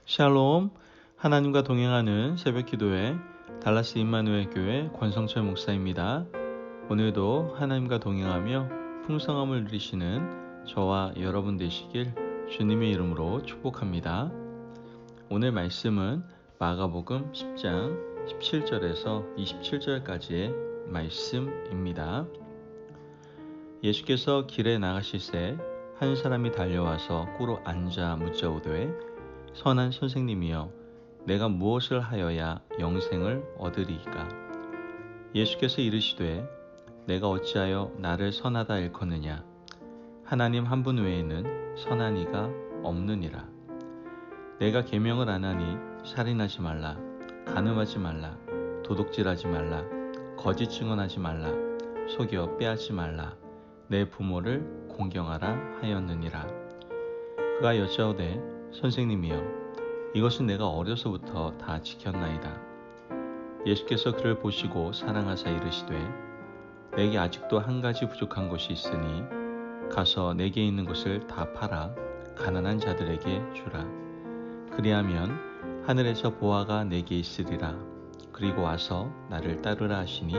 샬롬, 하나님과 동행하는 새벽기도회 달라스 임마누엘 교회 권성철 목사입니다. 오늘도 하나님과 동행하며 풍성함을 누리시는 저와 여러분 되시길 주님의 이름으로 축복합니다. 오늘 말씀은 마가복음 10장 17절에서 27절까지의 말씀입니다. 예수께서 길에 나가실새 한 사람이 달려와서 꿇어 앉아 묻자오되 선한 선생님이여 내가 무엇을 하여야 영생을 얻으리이까? 예수께서 이르시되 내가 어찌하여 나를 선하다 일컫느냐? 하나님 한 분 외에는 선한 이가 없느니라. 내가 계명을 안 하니 살인하지 말라, 간음하지 말라, 도둑질하지 말라, 거짓 증언하지 말라, 속여 빼앗지 말라, 내 부모를 공경하라 하였느니라. 그가 여짜오되 선생님이여 이것은 내가 어려서부터 다 지켰나이다. 예수께서 그를 보시고 사랑하사 이르시되 내게 아직도 한 가지 부족한 것이 있으니 가서 내게 있는 것을 다 팔아 가난한 자들에게 주라. 그리하면 하늘에서 보화가 내게 있으리라. 그리고 와서 나를 따르라 하시니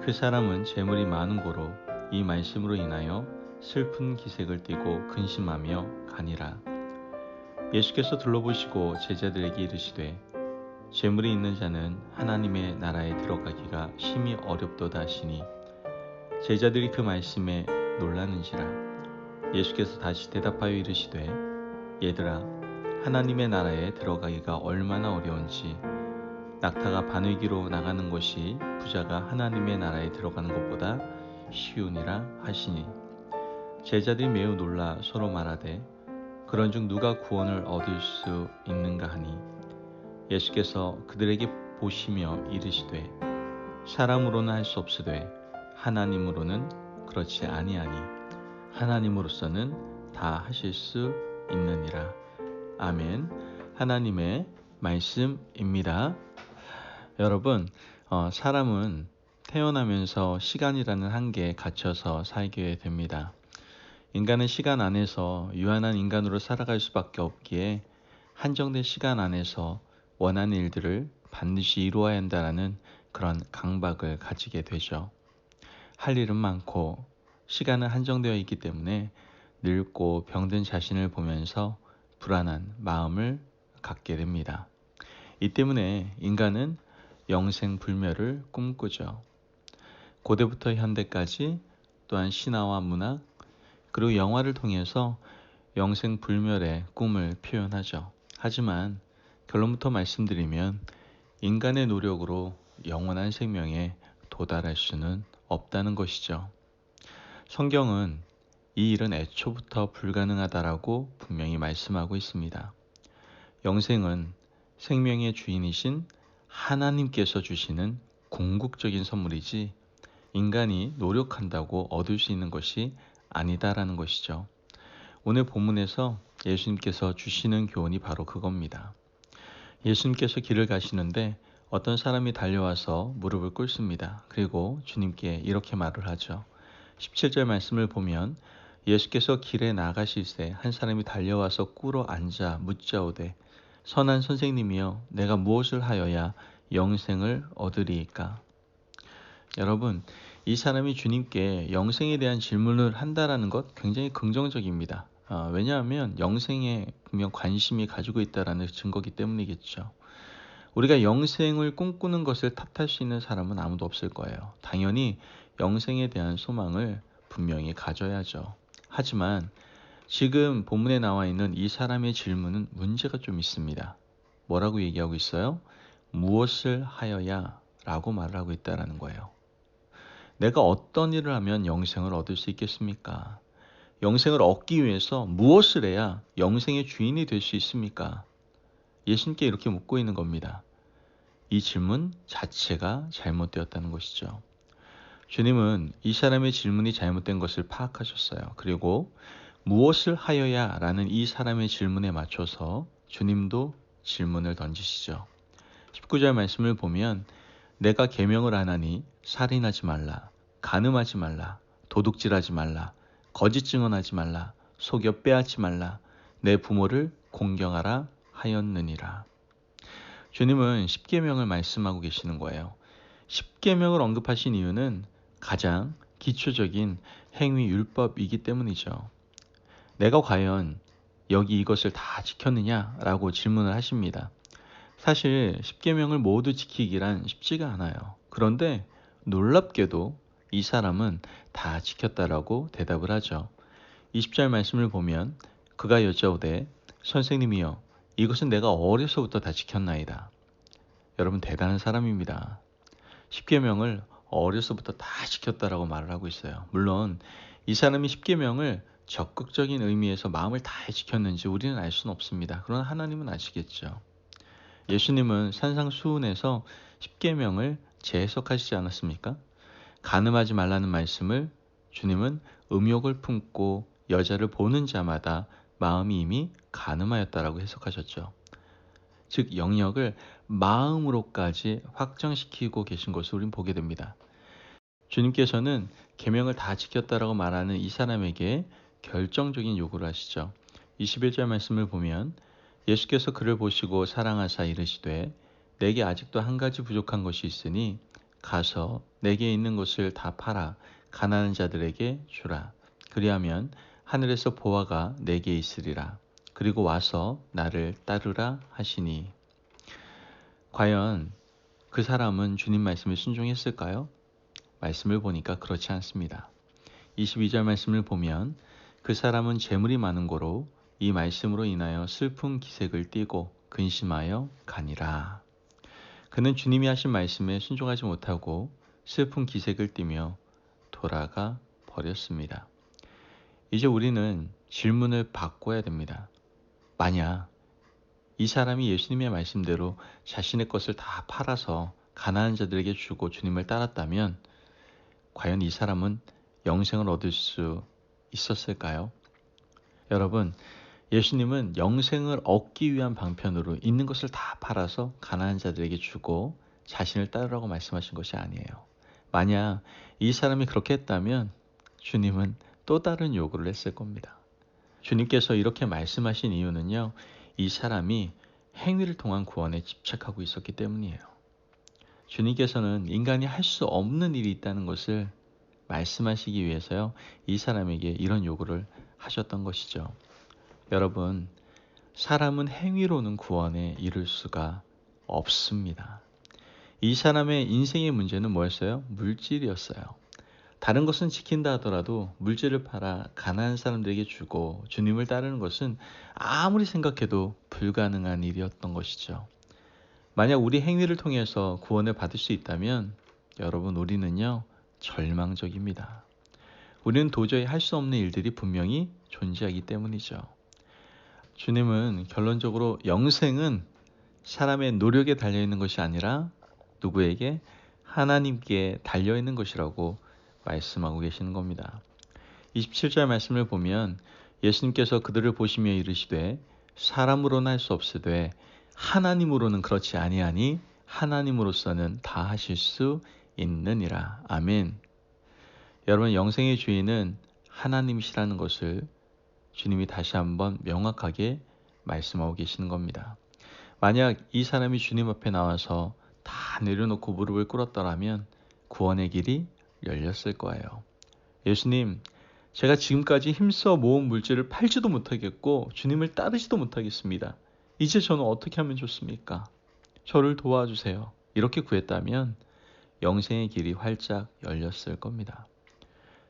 그 사람은 재물이 많은 고로 이 말씀으로 인하여 슬픈 기색을 띠고 근심하며 가니라. 예수께서 둘러보시고 제자들에게 이르시되 재물이 있는 자는 하나님의 나라에 들어가기가 심히 어렵도다 하시니 제자들이 그 말씀에 놀라는지라. 예수께서 다시 대답하여 이르시되 얘들아 하나님의 나라에 들어가기가 얼마나 어려운지 낙타가 바늘기로 나가는 것이 부자가 하나님의 나라에 들어가는 것보다 쉬우니라 하시니 제자들이 매우 놀라 서로 말하되 그런즉 누가 구원을 얻을 수 있는가 하니 예수께서 그들에게 보시며 이르시되 사람으로는 할 수 없으되 하나님으로는 그렇지 아니하니 하나님으로서는 다 하실 수 있느니라. 아멘. 하나님의 말씀입니다. 여러분, 사람은 태어나면서 시간이라는 한계에 갇혀서 살게 됩니다. 인간은 시간 안에서 유한한 인간으로 살아갈 수밖에 없기에 한정된 시간 안에서 원하는 일들을 반드시 이루어야 한다는 그런 강박을 가지게 되죠. 할 일은 많고 시간은 한정되어 있기 때문에 늙고 병든 자신을 보면서 불안한 마음을 갖게 됩니다. 이 때문에 인간은 영생불멸을 꿈꾸죠. 고대부터 현대까지 또한 신화와 문학 그리고 영화를 통해서 영생불멸의 꿈을 표현하죠. 하지만 결론부터 말씀드리면 인간의 노력으로 영원한 생명에 도달할 수는 없다는 것이죠. 성경은 이 일은 애초부터 불가능하다라고 분명히 말씀하고 있습니다. 영생은 생명의 주인이신 하나님께서 주시는 궁극적인 선물이지 인간이 노력한다고 얻을 수 있는 것이 아니다라는 것이죠. 오늘 본문에서 예수님께서 주시는 교훈이 바로 그겁니다. 예수님께서 길을 가시는데 어떤 사람이 달려와서 무릎을 꿇습니다. 그리고 주님께 이렇게 말을 하죠. 17절 말씀을 보면 예수께서 길에 나가실새 한 사람이 달려와서 꿇어 앉아 묻자오되 선한 선생님이여 내가 무엇을 하여야 영생을 얻으리이까? 여러분, 이 사람이 주님께 영생에 대한 질문을 한다라는 것 굉장히 긍정적입니다. 왜냐하면 영생에 분명 관심이 가지고 있다라는 증거기 때문이겠죠. 우리가 영생을 꿈꾸는 것을 탓할 수 있는 사람은 아무도 없을 거예요. 당연히 영생에 대한 소망을 분명히 가져야죠. 하지만 지금 본문에 나와 있는 이 사람의 질문은 문제가 좀 있습니다. 뭐라고 얘기하고 있어요? 무엇을 하여야 라고 말을 하고 있다는 거예요. 내가 어떤 일을 하면 영생을 얻을 수 있겠습니까? 영생을 얻기 위해서 무엇을 해야 영생의 주인이 될 수 있습니까? 예수님께 이렇게 묻고 있는 겁니다. 이 질문 자체가 잘못되었다는 것이죠. 주님은 이 사람의 질문이 잘못된 것을 파악하셨어요. 그리고 무엇을 하여야 라는 이 사람의 질문에 맞춰서 주님도 질문을 던지시죠. 19절 말씀을 보면 내가 계명을 안 하니 살인하지 말라, 간음하지 말라, 도둑질하지 말라, 거짓 증언하지 말라, 속여 빼앗지 말라, 내 부모를 공경하라 하였느니라. 주님은 십계명을 말씀하고 계시는 거예요. 십계명을 언급하신 이유는 가장 기초적인 행위 율법이기 때문이죠. 내가 과연 여기 이것을 다 지켰느냐라고 질문을 하십니다. 사실 십계명을 모두 지키기란 쉽지가 않아요. 그런데 놀랍게도 이 사람은 다 지켰다라고 대답을 하죠. 20절 말씀을 보면 그가 여짜오되 선생님이여 이것은 내가 어려서부터 다 지켰나이다. 여러분 대단한 사람입니다. 십계명을 어려서부터 다 지켰다라고 말을 하고 있어요. 물론 이 사람이 십계명을 적극적인 의미에서 마음을 다해 지켰는지 우리는 알 수는 없습니다. 그러나 하나님은 아시겠죠. 예수님은 산상수훈에서 십계명을 재해석하시지 않았습니까? 간음하지 말라는 말씀을 주님은 음욕을 품고 여자를 보는 자마다 마음이 이미 간음하였다라고 해석하셨죠. 즉 영역을 마음으로까지 확정시키고 계신 것을 우린 보게 됩니다. 주님께서는 계명을 다 지켰다라고 말하는 이 사람에게 결정적인 요구를 하시죠. 21절 말씀을 보면 예수께서 그를 보시고 사랑하사 이르시되 내게 아직도 한 가지 부족한 것이 있으니 가서 내게 있는 것을 다 팔아 가난한 자들에게 주라. 그리하면 하늘에서 보화가 내게 있으리라. 그리고 와서 나를 따르라 하시니. 과연 그 사람은 주님 말씀에 순종했을까요? 말씀을 보니까 그렇지 않습니다. 22절 말씀을 보면 그 사람은 재물이 많은 고로 이 말씀으로 인하여 슬픈 기색을 띠고 근심하여 가니라. 그는 주님이 하신 말씀에 순종하지 못하고 슬픈 기색을 띠며 돌아가 버렸습니다. 이제 우리는 질문을 바꿔야 됩니다. 만약 이 사람이 예수님의 말씀대로 자신의 것을 다 팔아서 가난한 자들에게 주고 주님을 따랐다면 과연 이 사람은 영생을 얻을 수 있었을까요? 여러분, 예수님은 영생을 얻기 위한 방편으로 있는 것을 다 팔아서 가난한 자들에게 주고 자신을 따르라고 말씀하신 것이 아니에요. 만약 이 사람이 그렇게 했다면 주님은 또 다른 요구를 했을 겁니다. 주님께서 이렇게 말씀하신 이유는요, 이 사람이 행위를 통한 구원에 집착하고 있었기 때문이에요. 주님께서는 인간이 할 수 없는 일이 있다는 것을 말씀하시기 위해서요, 이 사람에게 이런 요구를 하셨던 것이죠. 여러분, 사람은 행위로는 구원에 이를 수가 없습니다. 이 사람의 인생의 문제는 뭐였어요? 물질이었어요. 다른 것은 지킨다 하더라도 물질을 팔아 가난한 사람들에게 주고 주님을 따르는 것은 아무리 생각해도 불가능한 일이었던 것이죠. 만약 우리 행위를 통해서 구원을 받을 수 있다면 여러분 우리는요 절망적입니다. 우리는 도저히 할 수 없는 일들이 분명히 존재하기 때문이죠. 주님은 결론적으로 영생은 사람의 노력에 달려있는 것이 아니라 누구에게? 하나님께 달려있는 것이라고 말씀하고 계시는 겁니다. 27절 말씀을 보면 예수님께서 그들을 보시며 이르시되 사람으로는 할 수 없으되 하나님으로는 그렇지 아니하니 하나님으로서는 다 하실 수 있느니라. 아멘. 여러분, 영생의 주인은 하나님이시라는 것을 주님이 다시 한번 명확하게 말씀하고 계시는 겁니다. 만약 이 사람이 주님 앞에 나와서 다 내려놓고 무릎을 꿇었더라면 구원의 길이 열렸을 거예요. 예수님, 제가 지금까지 힘써 모은 물질을 팔지도 못하겠고 주님을 따르지도 못하겠습니다. 이제 저는 어떻게 하면 좋습니까? 저를 도와주세요. 이렇게 구했다면 영생의 길이 활짝 열렸을 겁니다.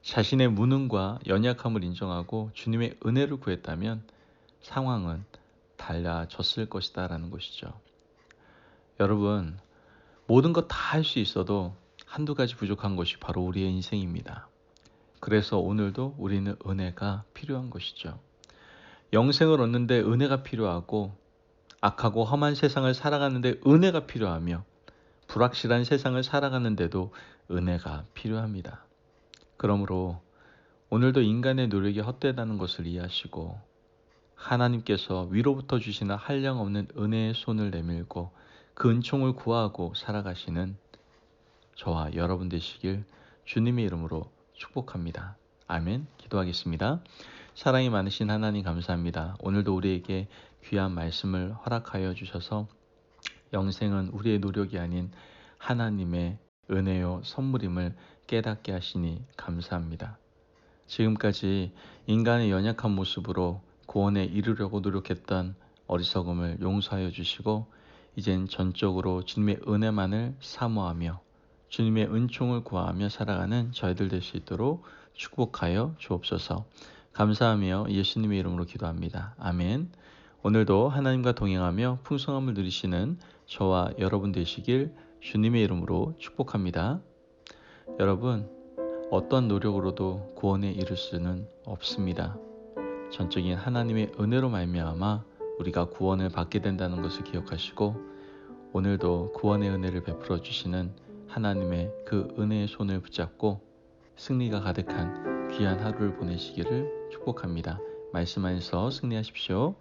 자신의 무능과 연약함을 인정하고 주님의 은혜를 구했다면 상황은 달라졌을 것이다 라는 것이죠. 여러분, 모든 것 다 할 수 있어도 한두 가지 부족한 것이 바로 우리의 인생입니다. 그래서 오늘도 우리는 은혜가 필요한 것이죠. 영생을 얻는데 은혜가 필요하고 악하고 험한 세상을 살아가는데 은혜가 필요하며 불확실한 세상을 살아가는데도 은혜가 필요합니다. 그러므로 오늘도 인간의 노력이 헛되다는 것을 이해하시고 하나님께서 위로부터 주시는 한량없는 은혜의 손을 내밀고 그 은총을 구하고 살아가시는 저와 여러분 되시길 주님의 이름으로 축복합니다. 아멘. 기도하겠습니다. 사랑이 많으신 하나님 감사합니다. 오늘도 우리에게 귀한 말씀을 허락하여 주셔서 영생은 우리의 노력이 아닌 하나님의 은혜요 선물임을 깨닫게 하시니 감사합니다. 지금까지 인간의 연약한 모습으로 구원에 이르려고 노력했던 어리석음을 용서하여 주시고 이젠 전적으로 주님의 은혜만을 사모하며 주님의 은총을 구하며 살아가는 저희들 될 수 있도록 축복하여 주옵소서. 감사하며 예수님의 이름으로 기도합니다. 아멘. 오늘도 하나님과 동행하며 풍성함을 누리시는 저와 여러분 되시길 주님의 이름으로 축복합니다. 여러분, 어떤 노력으로도 구원에 이를 수는 없습니다. 전적인 하나님의 은혜로 말미암아 우리가 구원을 받게 된다는 것을 기억하시고 오늘도 구원의 은혜를 베풀어 주시는 하나님의 그 은혜의 손을 붙잡고 승리가 가득한 귀한 하루를 보내시기를 축복합니다. 말씀 안에서 승리하십시오.